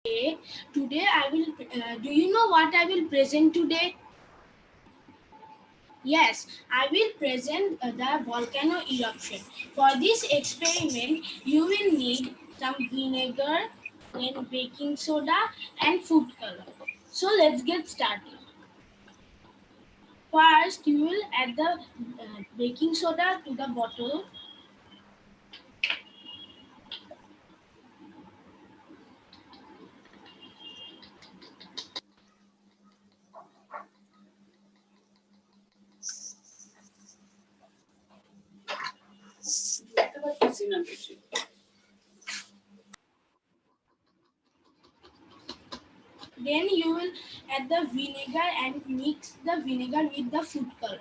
Today I will. Do you know what I will present today? Yes, I will present the volcano eruption. For this experiment, you will need some vinegar, then baking soda, and food color. So let's get started. First, you will add the baking soda to the bottle. Then you will add the vinegar and mix the vinegar with the food color.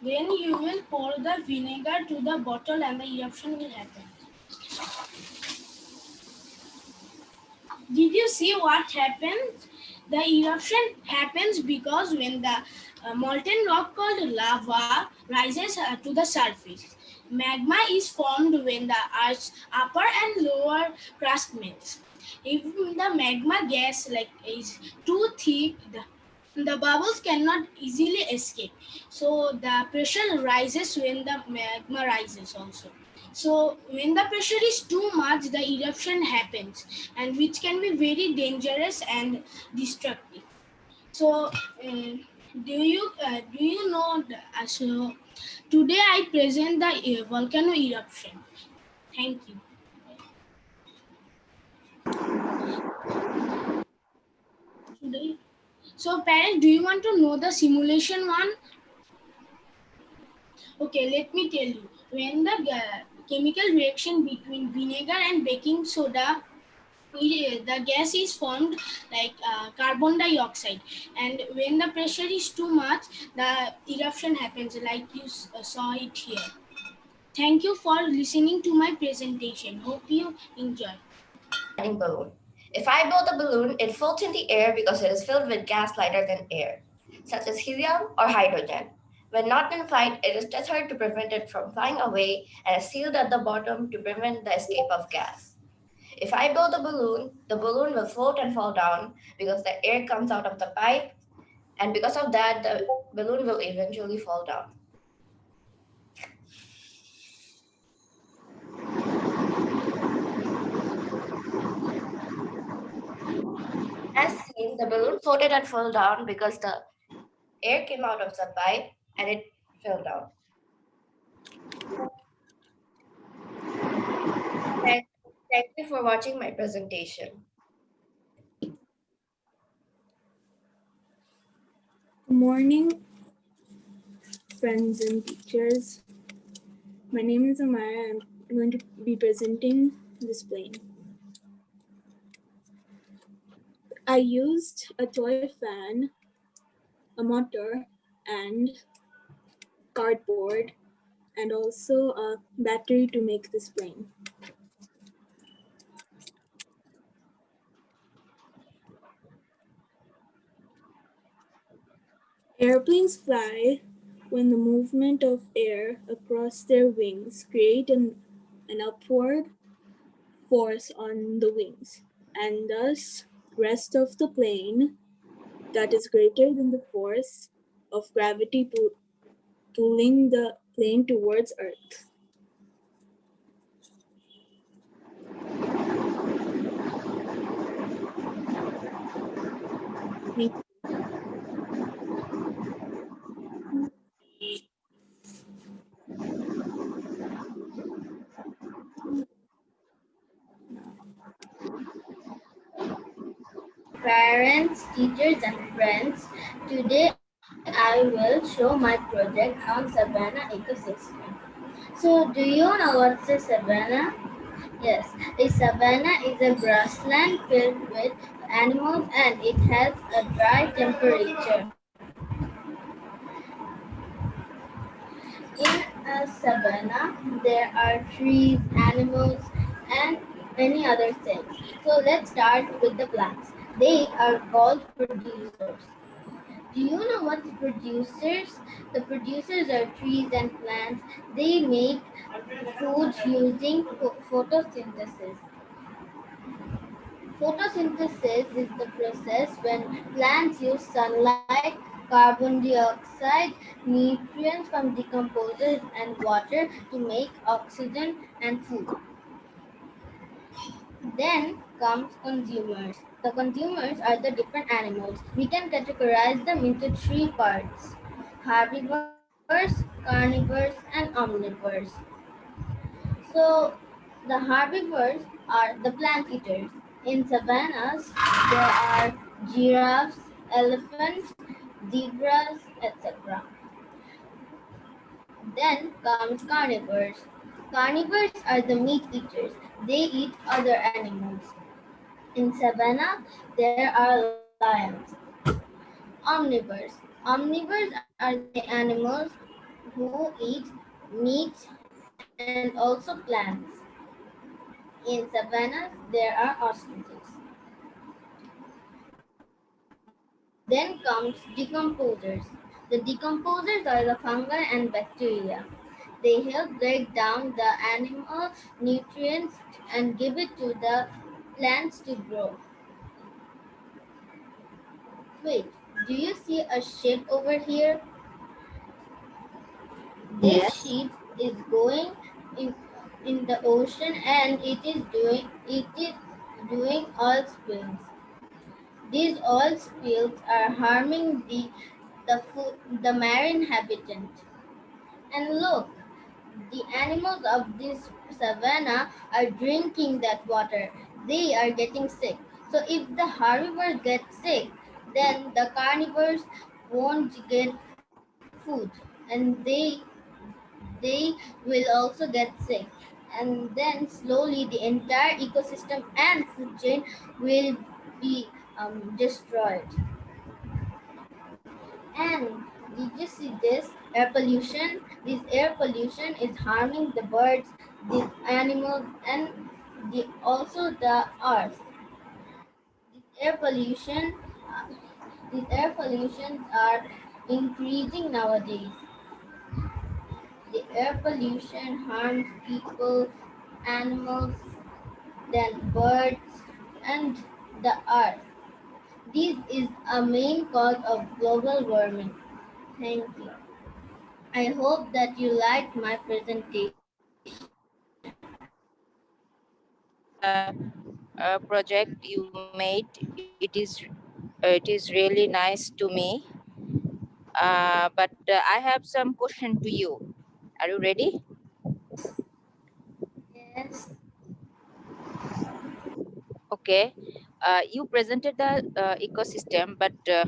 Then you will pour the vinegar to the bottle and the eruption will happen. Did you see what happens? The eruption happens because when the molten rock called lava rises to the surface. Magma is formed when the Earth's upper and lower crust melts. If the magma gas is too thick, the bubbles cannot easily escape. So the pressure rises when the magma rises also. So when the pressure is too much, the eruption happens, and which can be very dangerous and destructive. So do you know? So today I present the volcano eruption. Thank you. Today. So parents, do you want to know the simulation one? Okay, let me tell you. When the chemical reaction between vinegar and baking soda, the gas is formed like carbon dioxide, and when the pressure is too much, the eruption happens like you saw it here. Thank you for listening to my presentation. Hope you enjoy. Balloon. If I blow the balloon, it floats in the air because it is filled with gas lighter than air, such as helium or hydrogen. When not in flight, it is tethered to prevent it from flying away and is sealed at the bottom to prevent the escape of gas. If I blow the balloon will float and fall down because the air comes out of the pipe, and because of that, the balloon will eventually fall down. As seen, the balloon floated and fell down because the air came out of the pipe and it fell down. Thank you for watching my presentation. Good morning, friends and teachers. My name is Amaya. I'm going to be presenting this plane. I used a toy fan, a motor, and cardboard, and also a battery to make this plane. Airplanes fly when the movement of air across their wings create an upward force on the wings, and thus rest of the plane that is greater than the force of gravity pulling the plane towards Earth. Thank you. Parents, teachers, and friends, today I will show my project on savanna ecosystem. So, do you know what's a savanna? Yes, a savanna is a grassland filled with animals and it has a dry temperature. In a savanna, there are trees, animals, and many other things. So let's start with the plants. They are called producers. Do you know what's producers? The producers are trees and plants. They make food using photosynthesis. Photosynthesis is the process when plants use sunlight, carbon dioxide, nutrients from decomposers, and water to make oxygen and food. Then comes consumers. The consumers are the different animals. We can categorize them into three parts: herbivores, carnivores, and omnivores. So, the herbivores are the plant eaters. In savannas, there are giraffes, elephants, zebras, etc. Then comes carnivores. Carnivores are the meat eaters. They eat other animals. In savanna, there are lions. Omnivores. Omnivores are the animals who eat meat and also plants. In savannas, there are ostriches. Then comes decomposers. The decomposers are the fungi and bacteria. They help break down the animal nutrients and give it to the plants to grow. Wait, do you see a ship over here? This Yes. ship is going in, in the ocean and it is doing oil spills. These oil spills are harming the marine habitat. And look, the animals of this savanna are drinking that water. They are getting sick. So if the herbivores get sick, then the carnivores won't get food, and they will also get sick. And then slowly the entire ecosystem and food chain will be destroyed. And did you see this air pollution? This air pollution is harming the birds, the animals, and also the earth. This air pollution, uh, these air pollutions are increasing nowadays. The air pollution harms people, animals, then birds, and the earth. This is a main cause of global warming. Thank you. I hope that you liked my presentation. The project you made, it is really nice to me. But I have some question to you. Are you ready? Yes. Okay. You presented the ecosystem, but do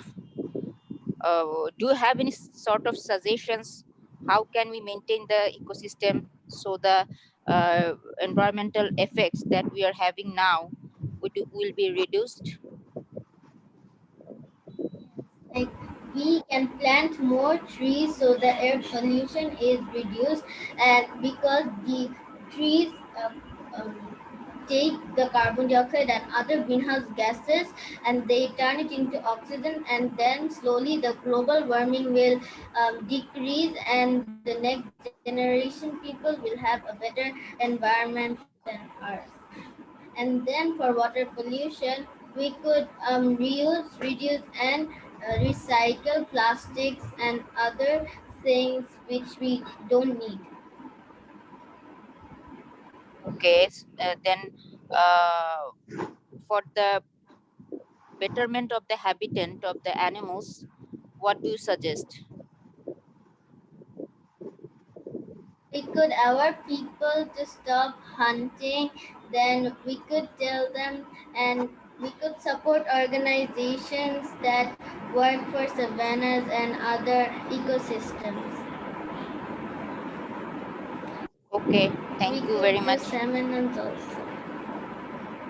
you have any sort of suggestions? How can we maintain the ecosystem so the environmental effects that we are having now will be reduced? Like we can plant more trees so the air pollution is reduced, and because the trees take the carbon dioxide and other greenhouse gases and they turn it into oxygen, and then slowly the global warming will decrease and the next generation people will have a better environment than ours. And then for water pollution, we could reduce, and recycle plastics and other things which we don't need. Okay. Then for the betterment of the habitat of the animals, what do you suggest? We could our people to stop hunting, then we could tell them, and we could support organizations that work for savannas and other ecosystems. Okay, We thank you could very do much. seminars also.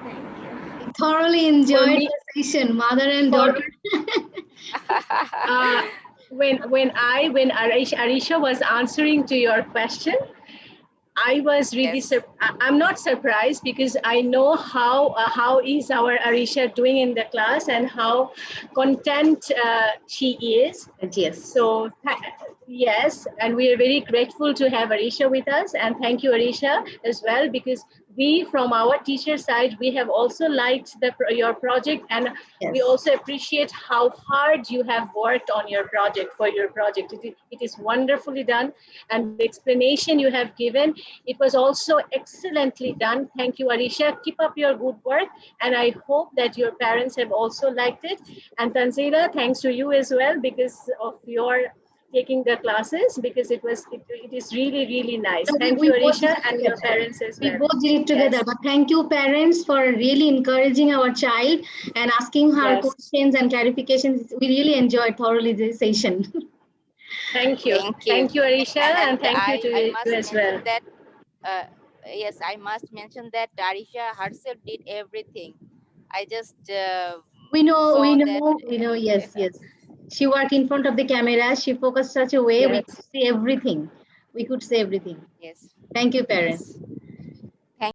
Thank you. Thoroughly For enjoyed me, the session, mother and for daughter. when Arisha was answering to your question, I was really, Yes. I'm not surprised because I know how is our Arisha doing in the class and how content she is. Yes. So yes, and we are very grateful to have Arisha with us, and thank you, Arisha, as well, because we, from our teacher side, we have also liked your project, and we Yes. also appreciate how hard you have worked on your project for your project. It is wonderfully done, and the explanation you have given, it was also excellently done. Thank you, Arisha. Keep up your good work, and I hope that your parents have also liked it. And Tanzila, thanks to you as well because of your taking the classes, because it is really, really nice. No, Thank we you, both did Arisha, it and your together. parents as We well. both did it together. Yes, But thank you, parents, for really encouraging our child and asking her yes. questions and clarifications. We really enjoyed thoroughly this session. Thank you. Thank you. Thank you, Arisha, and And thank you to I you must as well. mention that, uh, yes, I must mention that Arisha herself did everything. I just saw that. Yes, yes. She worked in front of the camera. She focused such a way we Yes. could see everything. We could see everything. Yes, Thank you, parents. yes.